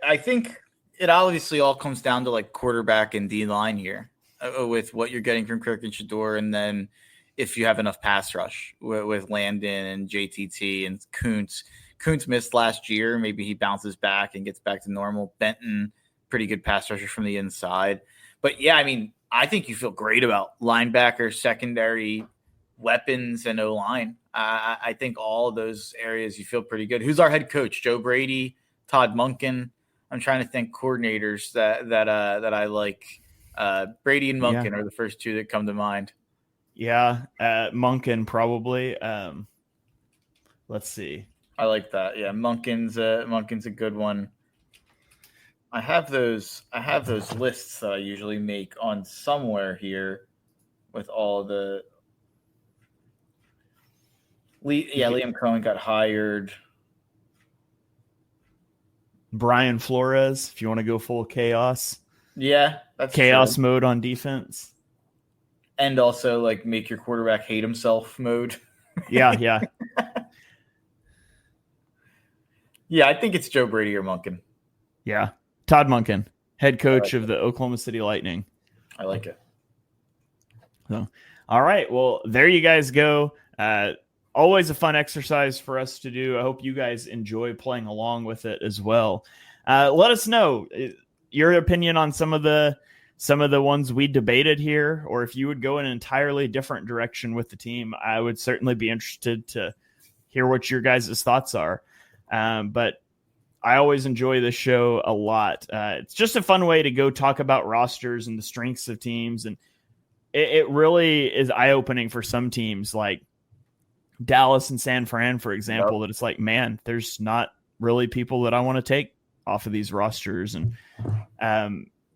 I think it obviously all comes down to like quarterback and D-line here with what you're getting from Kirk and Shador. And then if you have enough pass rush with Landon and JTT and Kuntz. Kuntz missed last year. Maybe he bounces back and gets back to normal. Benton, pretty good pass rusher from the inside. But yeah, I mean, I think you feel great about linebacker, secondary, weapons, and O-line. I think all of those areas you feel pretty good. Who's our head coach? Joe Brady, Todd Monken. I'm trying to think coordinators that I like. Brady and Monken are the first two that come to mind. Yeah, Monken probably. Let's see. I like that. Yeah, Monken's a good one. I have those lists that I usually make on somewhere here with all the Liam Cohen got hired. Brian Flores, if you want to go full chaos. Yeah, that's chaos true. mode on defense. And also like make your quarterback hate himself mode. Yeah. Yeah, I think it's Joe Brady or Monken. Yeah. Todd Monken, head coach of the Oklahoma City Lightning. I like it. So, all right. Well, there you guys go. Always a fun exercise for us to do. I hope you guys enjoy playing along with it as well. Let us know your opinion on some of the ones we debated here, or if you would go in an entirely different direction with the team. I would certainly be interested to hear what your guys' thoughts are. But I always enjoy this show a lot. It's just a fun way to go talk about rosters and the strengths of teams. And it really is eye-opening for some teams like Dallas and San Fran, for example, that it's like, man, there's not really people that I want to take off of these rosters. And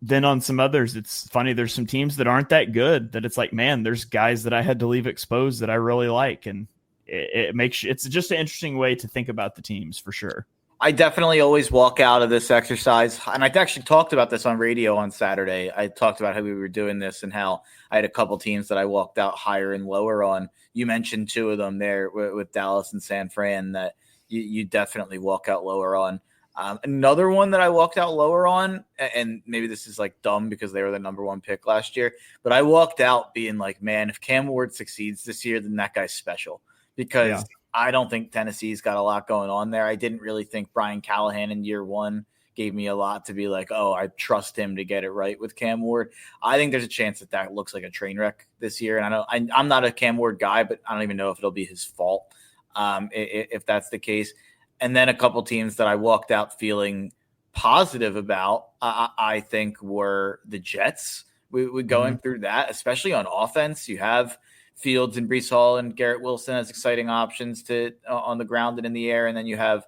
then on some others, it's funny. There's some teams that aren't that good that it's like, man, there's guys that I had to leave exposed that I really like. And it's just an interesting way to think about the teams for sure. I definitely always walk out of this exercise, and I actually talked about this on radio on Saturday. I talked about how we were doing this and how I had a couple teams that I walked out higher and lower on. You mentioned two of them there with Dallas and San Fran that you definitely walk out lower on. Another one that I walked out lower on, and maybe this is like dumb because they were the number one pick last year, but I walked out being like, man, if Cam Ward succeeds this year, then that guy's special because I don't think Tennessee's got a lot going on there. I didn't really think Brian Callahan in year one gave me a lot to be like, oh, I trust him to get it right with Cam Ward. I think there's a chance that looks like a train wreck this year. And I'm not a Cam Ward guy, but I don't even know if it'll be his fault if that's the case. And then a couple teams that I walked out feeling positive about, I think were the Jets. We going through that, especially on offense. You have Fields and Breece Hall and Garrett Wilson as exciting options to on the ground and in the air. And then you have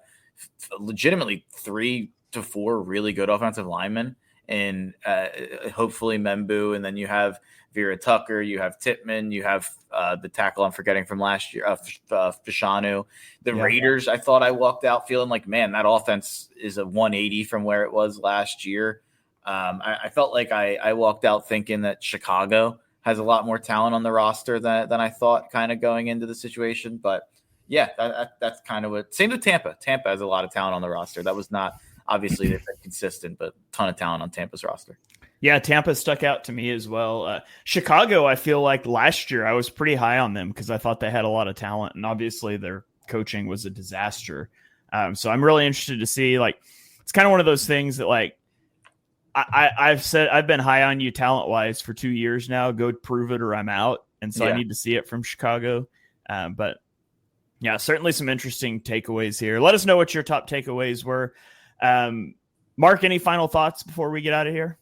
legitimately 3 to 4 really good offensive linemen and hopefully Membu. And then you have Vera Tucker, you have Tippmann, you have the tackle I'm forgetting from last year, Fashanu. The Raiders, I thought I walked out feeling like, man, that offense is a 180 from where it was last year. I felt like I walked out thinking that Chicago has a lot more talent on the roster than I thought kind of going into the situation. But yeah, that's kind of what – same with Tampa. Tampa has a lot of talent on the roster. That was not – obviously they've been consistent, but a ton of talent on Tampa's roster. Yeah, Tampa stuck out to me as well. Chicago, I feel like last year I was pretty high on them because I thought they had a lot of talent, and obviously their coaching was a disaster. So I'm really interested to see, like, it's kind of one of those things that, like, I've said I've been high on you talent-wise for 2 years now. Go prove it or I'm out. And so I need to see it from Chicago. But, yeah, certainly some interesting takeaways here. Let us know what your top takeaways were. Mark, any final thoughts before we get out of here?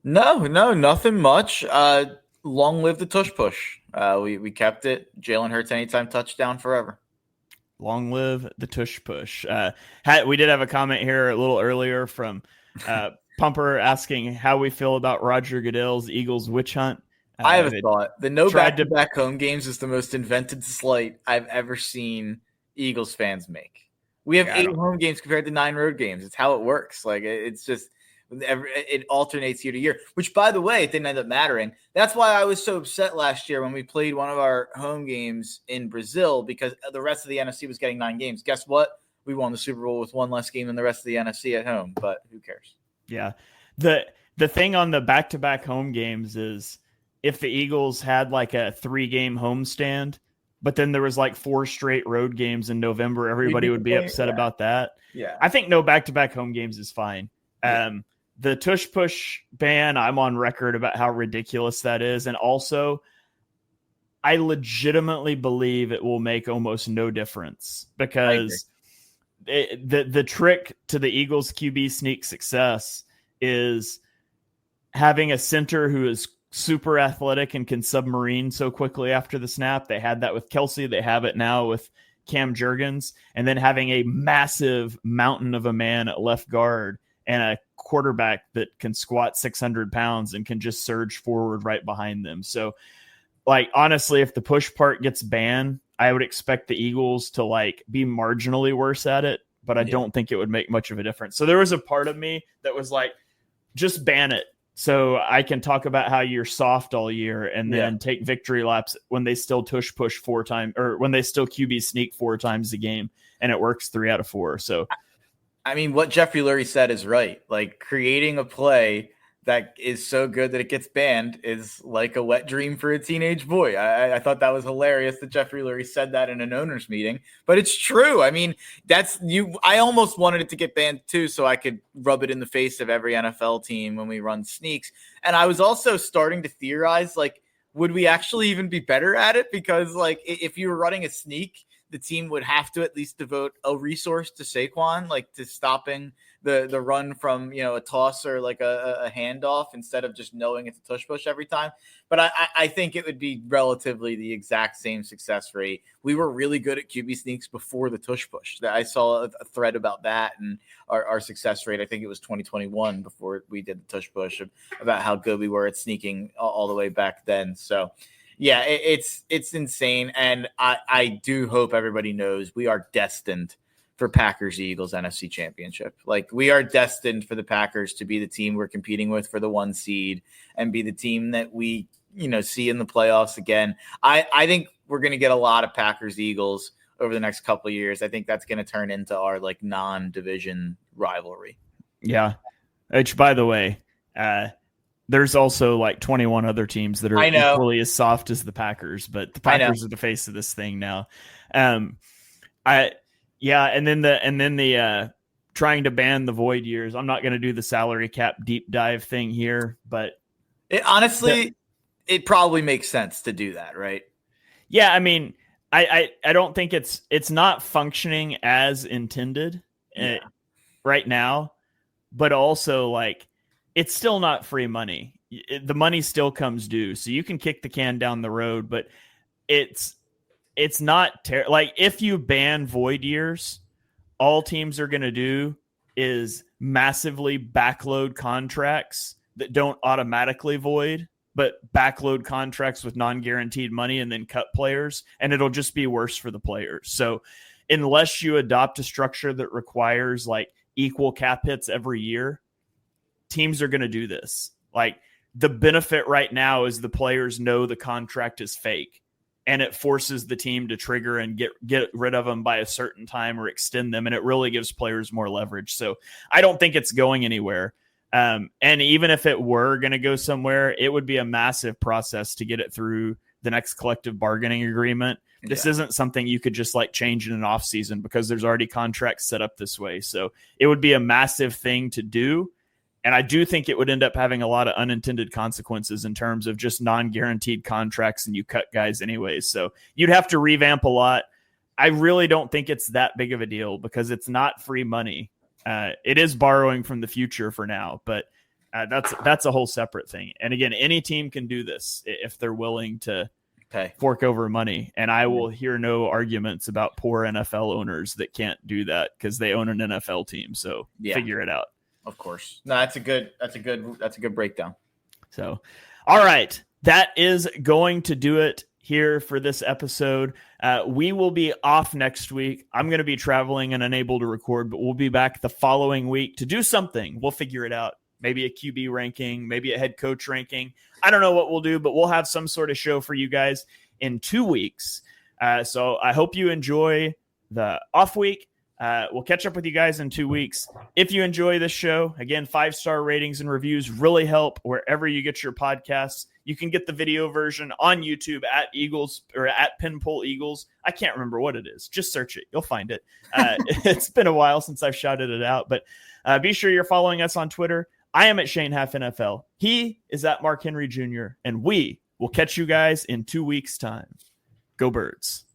No, nothing much. Long live the tush push. We kept it. Jalen Hurts anytime touchdown forever. Long live the tush push. We did have a comment here a little earlier from Pumper asking how we feel about Roger Goodell's Eagles witch hunt. I have a thought. The no back-to-back home games is the most invented slight I've ever seen Eagles fans make. We have 8 home games compared to 9 road games. It's how it works. Like, it's just it alternates year to year, which, by the way, it didn't end up mattering. That's why I was so upset last year when we played one of our home games in Brazil because the rest of the NFC was getting 9 games. Guess what? We won the Super Bowl with 1 less game than the rest of the NFC at home, but who cares? Yeah. The thing on the back-to-back home games is if the Eagles had like a 3-game homestand, but then there was like 4 straight road games in November, everybody would be upset about that. Yeah. I think no back-to-back home games is fine. The tush push ban, I'm on record about how ridiculous that is. And also, I legitimately believe it will make almost no difference because the trick to the Eagles QB sneak success is having a center who is super athletic and can submarine so quickly after the snap. They had that with Kelsey. They have it now with Cam Jurgens and then having a massive mountain of a man at left guard and a quarterback that can squat 600 pounds and can just surge forward right behind them. So, like, honestly, if the push part gets banned, I would expect the Eagles to like be marginally worse at it, but I don't think it would make much of a difference. So there was a part of me that was like, just ban it. So I can talk about how you're soft all year and then take victory laps when they still tush push 4 times, or when they still QB sneak 4 times a game and it works 3 out of 4. So, I mean, what Jeffrey Lurie said is right. Like, creating a play that is so good that it gets banned is like a wet dream for a teenage boy. I thought that was hilarious that Jeffrey Lurie said that in an owners meeting, but it's true. I mean, I almost wanted it to get banned too, so I could rub it in the face of every NFL team when we run sneaks. And I was also starting to theorize, like, would we actually even be better at it? Because, like, if you were running a sneak, the team would have to at least devote a resource to Saquon, like to stopping the run from, a toss or like a handoff instead of just knowing it's a tush push every time. But I think it would be relatively the exact same success rate. We were really good at QB sneaks before the tush push. I saw a thread about that, and our success rate, I think it was 2021 before we did the tush push, about how good we were at sneaking all the way back then. So yeah, it's insane. And I do hope everybody knows we are destined for Packers Eagles NFC Championship. Like, we are destined for the Packers to be the team we're competing with for the 1 seed and be the team that we, see in the playoffs again. I think we're going to get a lot of Packers Eagles over the next couple of years. I think that's going to turn into our like non-division rivalry. Yeah. Which, by the way, there's also like 21 other teams that are equally as soft as the Packers, but the Packers are the face of this thing now. And then the trying to ban the void years. I'm not going to do the salary cap deep dive thing here, but it probably makes sense to do that, right? Yeah, I mean, I don't think it's not functioning as intended right now, but also like it's still not free money. The money still comes due, so you can kick the can down the road, but it's not like if you ban void years, all teams are going to do is massively backload contracts that don't automatically void, but backload contracts with non-guaranteed money and then cut players, and it'll just be worse for the players. So unless you adopt a structure that requires like equal cap hits every year, teams are going to do this. Like, the benefit right now is the players know the contract is fake, and it forces the team to trigger and get rid of them by a certain time or extend them. And it really gives players more leverage. So I don't think it's going anywhere. And even if it were going to go somewhere, it would be a massive process to get it through the next collective bargaining agreement. This isn't something you could just like change in an off season because there's already contracts set up this way. So it would be a massive thing to do. And I do think it would end up having a lot of unintended consequences in terms of just non-guaranteed contracts, and you cut guys anyways. So you'd have to revamp a lot. I really don't think it's that big of a deal because it's not free money. It is borrowing from the future for now, but that's a whole separate thing. And again, any team can do this if they're willing to fork over money. And I will hear no arguments about poor NFL owners that can't do that because they own an NFL team. So figure it out. Of course. No, that's a good breakdown. So, all right. That is going to do it here for this episode. We will be off next week. I'm going to be traveling and unable to record, but we'll be back the following week to do something. We'll figure it out. Maybe a QB ranking, maybe a head coach ranking. I don't know what we'll do, but we'll have some sort of show for you guys in 2 weeks. So I hope you enjoy the off week. We'll catch up with you guys in 2 weeks. If you enjoy this show, again, 5-star ratings and reviews really help wherever you get your podcasts. You can get the video version on YouTube at Eagles or at Pinpull Eagles. I can't remember what it is. Just search it. You'll find it. It's been a while since I've shouted it out, but be sure you're following us on Twitter. I am at Shane Half NFL. He is at Mark Henry Jr. And we will catch you guys in 2 weeks' time. Go Birds.